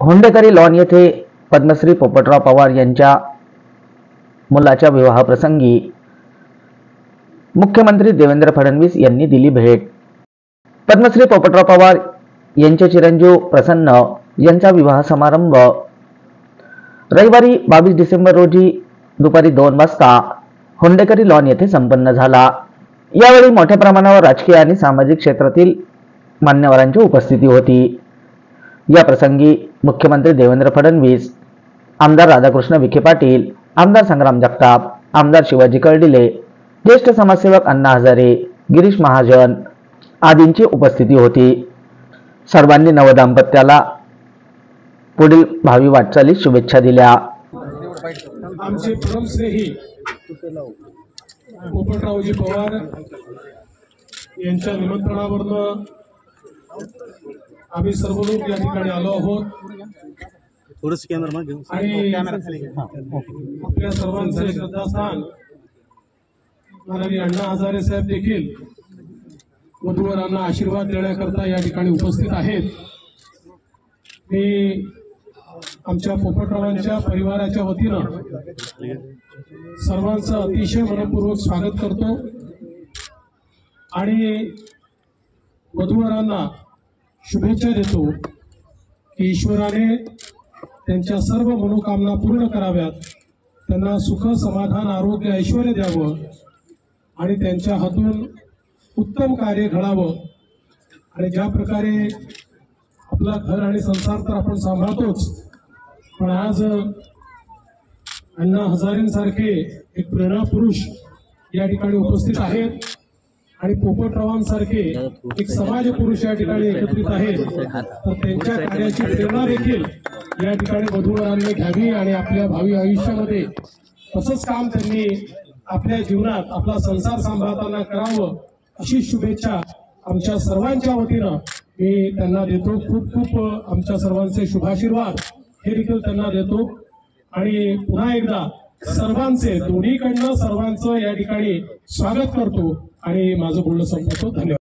होंडेकरी lawn येथे पद्मश्री पोपटराव पवार यांच्या मुलाच्या विवाहाप्रसंगी मुख्यमंत्री देवेंद्र फडणवीस यांनी दिली भेट। पद्मश्री पोपटराव पवार यांचे चिरंजीव प्रसन्न यांचा विवाह समारंभ रविवारी 22 डिसेंबर रोजी दुपारी 2 वाजता होंडेकरी लॉन येथे संपन्न झाला। यावेळी मोठ्या प्रमाणावर राजकीय आणि सामाजिक क्षेत्रातील मान्यवरांची उपस्थिती होती। या प्रसंगी मुख्यमंत्री देवेंद्र फडणवीस, आमदार राधाकृष्ण विखे पाटील, आमदार संग्राम जगताप, आमदार शिवाजी कर्डिले, ज्येष्ठ समाजसेवक अण्णा हजारे, गिरीश महाजन आदींची उपस्थिती होती। सर्वांनी नवदाम्पत्याला पुढील भावी वाटचालीस शुभेच्छा दिल्या। आमचे परमस्नेही पोपटरावजी पवार यांच्या निमंत्रणावरून आम्ही सर्व लोक या ठिकाणी आलो आहोत आणि आपल्या सर्वांचे श्रद्धास्थान माननीय अण्णा हजारे साहेब देखील वधूवरांना आशीर्वाद देण्याकरता या ठिकाणी उपस्थित आहेत। मी आमच्या पोपटरावांच्या परिवाराच्या वतीनं सर्वांचं अतिशय मनपूर्वक स्वागत करतो आणि वधूवरांना शुभेच्छा देतो की ईश्वराने त्यांच्या सर्व मनोकामना पूर्ण कराव्यात, त्यांना सुख समाधान आरोग्य ऐश्वर्य द्यावं आणि त्यांच्या हातून उत्तम कार्य घडावं। आणि ज्या प्रकारे आपला घर आणि संसार तर आपण सांभाळतोच, पण आज अण्णा हजारेंसारखे एक प्रेरणा पुरुष या ठिकाणी उपस्थित आहेत आणि पोपटरावांसारखे एक समाज पुरुष या ठिकाणी एकत्रित आहेत, तर त्यांच्या कार्याची प्रेरणा देखील या ठिकाणी वधूवरांनी घ्यावी आणि आपल्या भावी आयुष्यामध्ये तसंच काम त्यांनी आपल्या जीवनात आपला संसार सांभाळताना करावं अशी शुभेच्छा आमच्या सर्वांच्या वतीनं मी त्यांना देतो। खूप खूप आमच्या सर्वांचे शुभाशीर्वाद हे देखील त्यांना देतो आणि पुन्हा एकदा सर्वांचे दोन्हीकडनं सर्वांचं या ठिकाणी स्वागत करतो आणि माझं बोलणं संपवतो। धन्यवाद।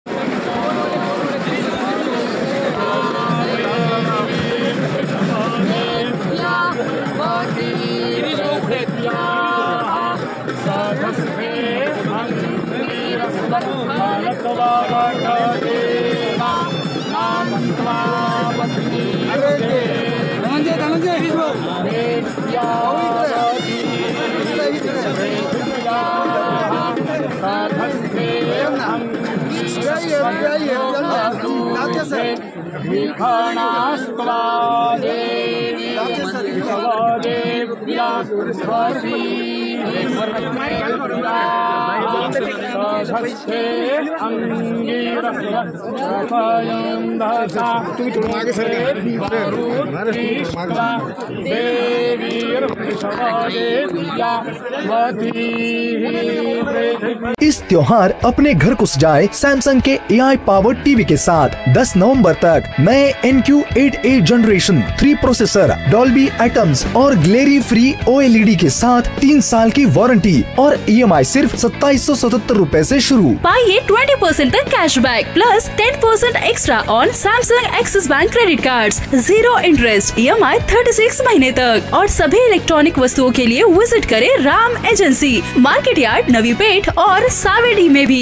इस त्योहार अपने घर को सजाए सैमसंग के AI पावर्ड टीवी के साथ 10 नवंबर तक नए NQ8A generation 3 processor, Dolby atoms और ग्लेरी फ्री OLED के साथ 3 साल की वारंटी और EMI सिर्फ 2777 रूपए से शुरू। पाइए 20% तक cashback plus 10% extra on Samsung axis bank credit cards, 0 interest EMI 36 महीने तक। और सभी इलेक्ट्रॉनिक वस्तुओं के लिए विजिट करें Ram agency, market yard, Navi Peth और सावेडी में भी।